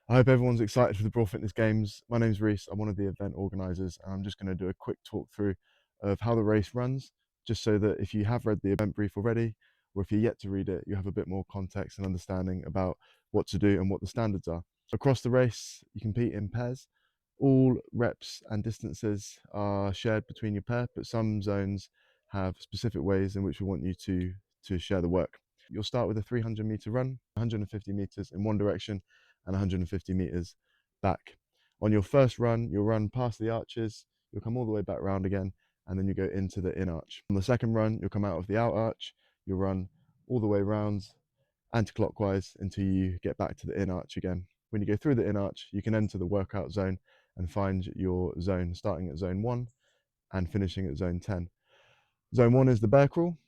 I hope everyone's excited for the Braw Fitness Games. My name's Reese. I'm one of the event organisers, and I'm just going to do a quick talk through of how the race runs, just so that if you have read the event brief already, or if you're yet to read it, you have a bit more context and understanding about what to do and what the standards are. Across the race, you compete in pairs. All reps and distances are shared between your pair, but some zones have specific ways in which we want you to share the work. You'll start with a 300-meter run, 150 meters in one direction and 150 meters back. On your first run, you'll run past the arches, you'll come all the way back round again, and then you go into the in arch. On the second run, you'll come out of the out arch, you'll run all the way round anti-clockwise until you get back to the in arch again. When you go through the in arch, you can enter the workout zone and find your zone, starting at zone 1 and finishing at zone 10. Zone 1 is the bear crawl.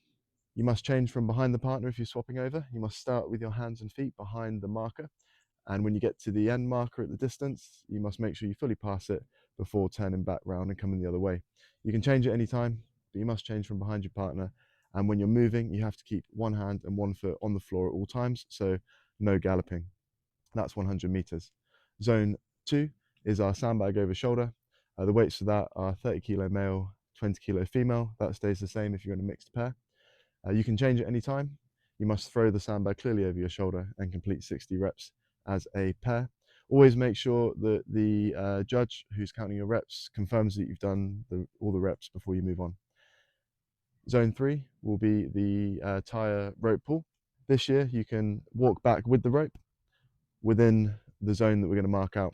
You must change from behind the partner if you're swapping over. You must start with your hands and feet behind the marker. And when you get to the end marker at the distance, you must make sure you fully pass it before turning back round and coming the other way. You can change at any time, but you must change from behind your partner. And when you're moving, you have to keep one hand and one foot on the floor at all times, so no galloping. That's 100 meters. Zone 2 is our sandbag over shoulder. The weights for that are 30 kilo male, 20 kilo female. That stays the same if you're in a mixed pair. You can change at any time. You must throw the sandbag clearly over your shoulder and complete 60 reps as a pair. Always make sure that the judge who's counting your reps confirms that you've done all the reps before you move on. Zone 3 will be the tire rope pull. This year you can walk back with the rope within the zone that we're going to mark out.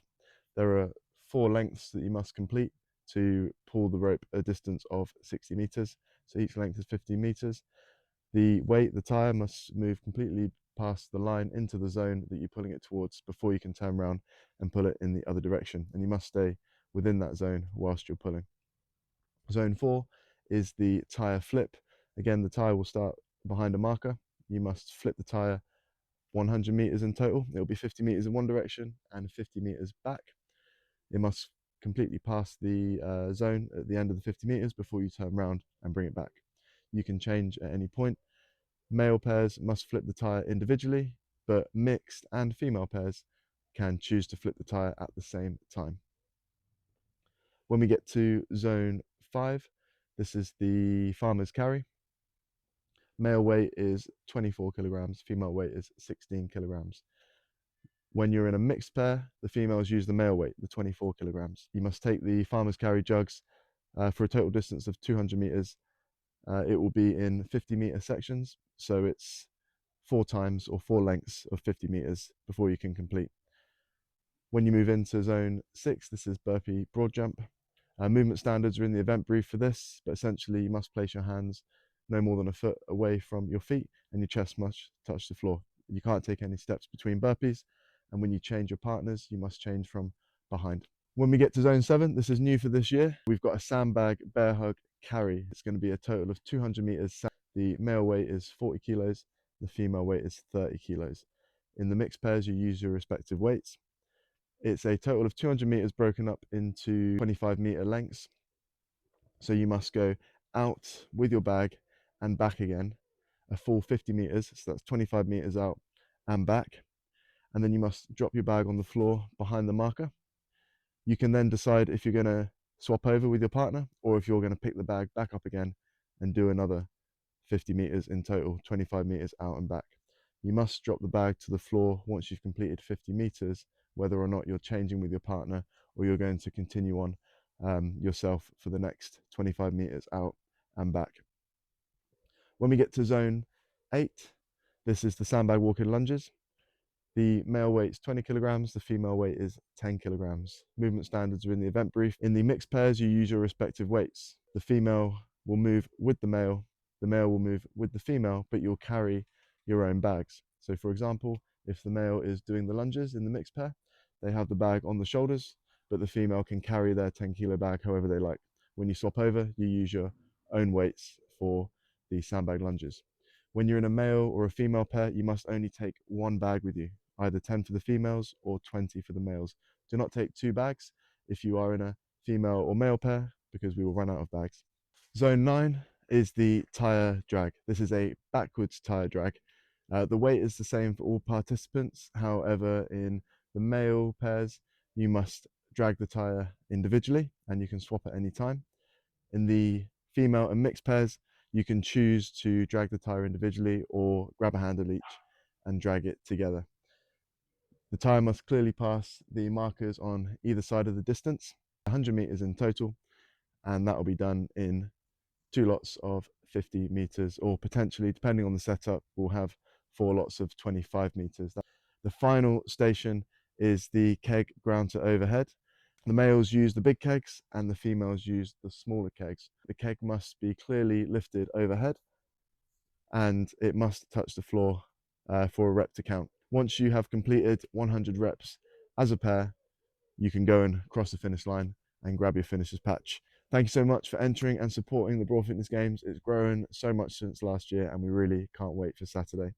There are 4 lengths that you must complete to pull the rope a distance of 60 meters. So each length is 15 meters. The weight, the tire, must move completely past the line into the zone that you're pulling it towards before you can turn around and pull it in the other direction. And you must stay within that zone whilst you're pulling. Zone 4 is the tire flip. Again, the tire will start behind a marker. You must flip the tire 100 meters in total. It will be 50 meters in one direction and 50 meters back. It must completely pass the zone at the end of the 50 meters before you turn around and bring it back. You can change at any point. Male pairs must flip the tire individually, but mixed and female pairs can choose to flip the tire at the same time. When we get to zone 5, this is the farmer's carry. Male weight is 24 kilograms, female weight is 16 kilograms. When you're in a mixed pair, the females use the male weight, the 24 kilograms. You must take the farmer's carry jugs for a total distance of 200 meters. It will be in 50-meter sections, so it's 4 times or 4 lengths of 50 meters before you can complete. When you move into zone 6, this is burpee broad jump. Movement standards are in the event brief for this, but essentially you must place your hands no more than a foot away from your feet and your chest must touch the floor. You can't take any steps between burpees, and when you change your partners, you must change from behind. When we get to zone 7, this is new for this year. We've got a sandbag bear hug carry. It's going to be a total of 200 meters. The male weight is 40 kilos, the female weight is 30 kilos. In the mixed pairs, you use your respective weights. It's a total of 200 meters broken up into 25-meter lengths. So you must go out with your bag and back again, a full 50 meters. So that's 25 meters out and back. And then you must drop your bag on the floor behind the marker. You can then decide if you're going to swap over with your partner or if you're going to pick the bag back up again and do another 50 meters in total, 25 meters out and back. You must drop the bag to the floor once you've completed 50 meters, whether or not you're changing with your partner or you're going to continue on yourself for the next 25 meters out and back. When we get to zone 8, this is the sandbag walking lunges. The male weight is 20 kilograms, the female weight is 10 kilograms. Movement standards are in the event brief. In the mixed pairs, you use your respective weights. The female will move with the male will move with the female, but you'll carry your own bags. So for example, if the male is doing the lunges in the mixed pair, they have the bag on the shoulders, but the female can carry their 10-kilo bag however they like. When you swap over, you use your own weights for the sandbag lunges. When you're in a male or a female pair, you must only take one bag with you, either 10 for the females or 20 for the males. Do not take 2 bags if you are in a female or male pair, because we will run out of bags. Zone 9 is the tire drag. This is a backwards tire drag. The weight is the same for all participants. However, in The male pairs, you must drag the tyre individually and you can swap at any time. In the female and mixed pairs, you can choose to drag the tyre individually or grab a handle each and drag it together. The tyre must clearly pass the markers on either side of the distance, 100 meters in total, and that will be done in 2 lots of 50 meters, or potentially, depending on the setup, we'll have 4 lots of 25 meters. The final station is the keg ground to overhead. The males use the big kegs and the females use the smaller kegs. The keg must be clearly lifted overhead and it must touch the floor for a rep to count. Once you have completed 100 reps as a pair, you can go and cross the finish line and grab your finisher's patch. Thank you so much for entering and supporting the Braw Fitness Games. It's grown so much since last year and we really can't wait for Saturday.